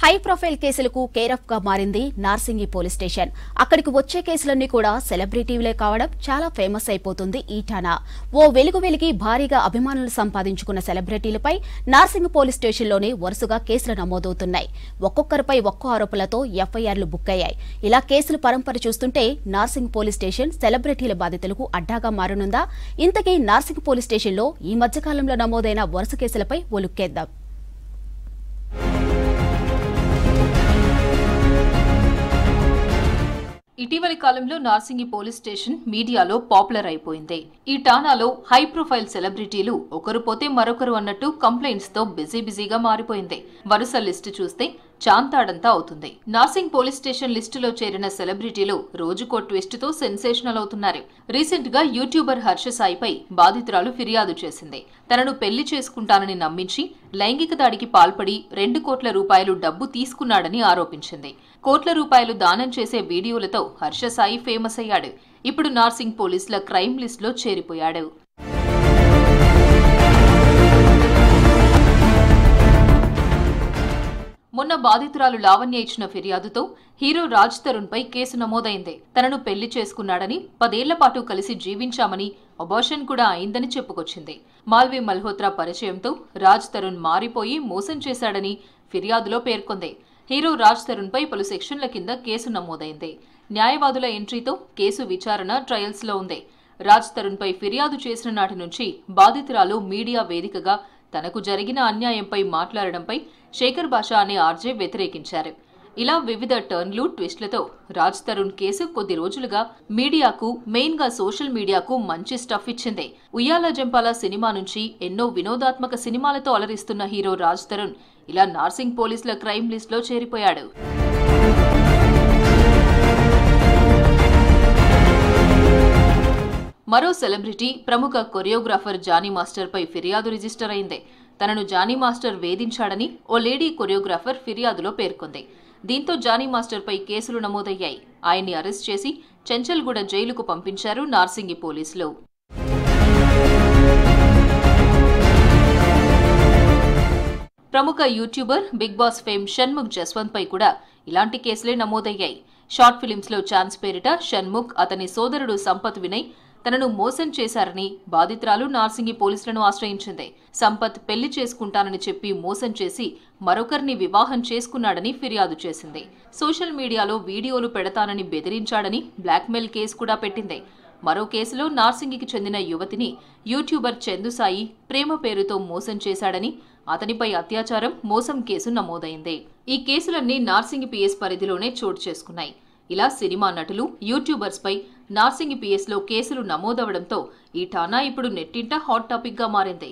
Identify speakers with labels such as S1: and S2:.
S1: High profile కేసులకు care of గా మారింది నార్సింగి పోలీస్ స్టేషన్. అక్కడికి వచ్చే కేసులన్నీ కూడా సెలబ్రిటీలే కావడం చాలా ఫేమస్ అయిపోతుంది ఈ ఠాణా. ఓ వెలిగి భారీగా అభిమానులు సంపాదించుకున్న సెలబ్రిటీలపై నార్సింగి పోలీస్ స్టేషన్లోనే వరుసగా కేసులు నమోదవుతున్నాయి. ఒక్కొక్కరిపై ఒక్కో ఆరోపణలతో ఎఫ్ఐఆర్లు బుక్ అయ్యాయి. ఇలా కేసుల పరంపర చూస్తుంటే నార్సింగి పోలీస్ స్టేషన్ సెలబ్రిటీల బాధితులకు అడ్డాగా మారనుందా? ఇంతకీ నార్సింగి పోలీస్ స్టేషన్లో ఈ మధ్యకాలంలో నమోదైన వరుస కేసులపై ఓ లుక్కేద్దాం.
S2: ఇటీవలి కాలంలో నార్సింగి పోలీస్ స్టేషన్ మీడియాలో పాపులర్ అయిపోయింది. ఈ ఠాణాలో హై ప్రొఫైల్ సెలబ్రిటీలు ఒకరు పోతే మరొకరు అన్నట్టు కంప్లైంట్స్ తో బిజీగా మారిపోయింది. వరుస లిస్టు చూస్తే చాంతాడంతా అవుతుంది. నార్సింగ్ పోలీస్ స్టేషన్ లిస్టులో చేరిన సెలబ్రిటీలు రోజుకో ట్విస్ట్ తో సెన్సేషనల్ అవుతున్నారు. రీసెంట్ గా యూట్యూబర్ హర్ష సాయిపై బాధితురాలు ఫిర్యాదు చేసింది. తనను పెళ్లి చేసుకుంటానని నమ్మించి లైంగిక దాడికి పాల్పడి 2 కోట్ల రూపాయలు డబ్బు తీసుకున్నాడని ఆరోపించింది. కోట్ల రూపాయలు దానం చేసే వీడియోలతో హర్ష సాయి ఫేమస్ అయ్యాడు. ఇప్పుడు నార్సింగ్ పోలీసుల క్రైమ్ లిస్ట్ లో చేరిపోయాడు. మొన్న బాధితురాలు లావణ్య ఇచ్చిన ఫిర్యాదుతో హీరో రాజ్ తరుణ్ పై కేసు నమోదైంది. తనను పెళ్లి చేసుకున్నాడని, 10 ఏళ్ల పాటు కలిసి జీవించామని, అబార్షన్ కూడా అయిందని చెప్పుకొచ్చింది. మాల్వి మల్హోత్రా పరిచయంతో రాజ్ తరుణ్ మారిపోయి మోసం చేశాడని ఫిర్యాదులో పేర్కొంది. హీరో రాజ్ తరుణ్ పై పలు సెక్షన్ల కింద కేసు నమోదైంది. న్యాయవాదుల ఎంట్రీతో కేసు విచారణ ట్రయల్స్ లో ఉంది. రాజ్ తరుణ్ పై ఫిర్యాదు చేసిన నాటి నుంచి బాధితురాలు మీడియా వేదికగా తనకు జరిగిన అన్యాయంపై మాట్లాడడంపై శేఖర్ భాష అనే ఆర్జే వ్యతిరేకించారు. ఇలా వివిధ టర్న్లు ట్విస్ట్లతో రాజ్ తరుణ్ కేసు కొద్ది రోజులుగా మీడియాకు, మెయిన్ గా సోషల్ మీడియాకు మంచి స్టఫ్ ఇచ్చింది. ఉయ్యాల జంపాల సినిమా నుంచి ఎన్నో వినోదాత్మక సినిమాలతో అలరిస్తున్న హీరో రాజ్ తరుణ్ ఇలా నార్సింగ్ పోలీసుల క్రైమ్ లిస్ట్ లో చేరిపోయాడు. మరో సెలబ్రిటీ, ప్రముఖ కొరియోగ్రాఫర్ జానీ మాస్టర్ పై ఫిర్యాదు రిజిస్టర్ అయింది. తనను జానీ మాస్టర్ వేధించాడని ఓ లేడీ కొరియోగ్రాఫర్ ఫిర్యాదులో పేర్కొంది. దీంతో జానీ మాస్టర్ పై కేసులు నమోదయ్యాయి. ఆయన్ని అరెస్ట్ చేసి చెంచల్గూడ జైలుకు పంపించారు నార్సింగి పోలీసులు. ప్రముఖ YouTuber, Bigg Boss fame Shanmukh Jaswanth పై కూడా ఇలాంటి కేసులే నమోదయ్యాయి. షార్ట్ ఫిలిమ్స్ లో ఛాన్స్ పేరిట షణ్ముఖ్, అతని సోదరుడు సంపత్ వినయ్ తనను మోసం చేశారని బాధితురాలు నార్సింగి పోలీసులను ఆశ్రయించింది. సంపత్ పెళ్లి చేసుకుంటానని చెప్పి మోసం చేసి మరొకరిని వివాహం చేసుకున్నాడని ఫిర్యాదు చేసింది. సోషల్ మీడియాలో వీడియోలు పెడతానని బెదిరించాడని బ్లాక్మెయిల్ కేసు కూడా పెట్టింది. మరో కేసులో నార్సింగికి చెందిన యువతిని యూట్యూబర్ చందుసాయి ప్రేమ పేరుతో మోసం చేశాడని, అతనిపై అత్యాచారం, మోసం కేసు నమోదైంది. ఈ కేసులన్నీ నార్సింగి పిఎస్ పరిధిలోనే చోటు చేసుకున్నాయి. ఇలా సినిమా నటులు, యూట్యూబర్స్ పై నార్సింగి పిఎస్ లో కేసులు నమోదవడంతో ఈ ఠాణా ఇప్పుడు నెట్టింట హాట్ టాపిక్ గా మారింది.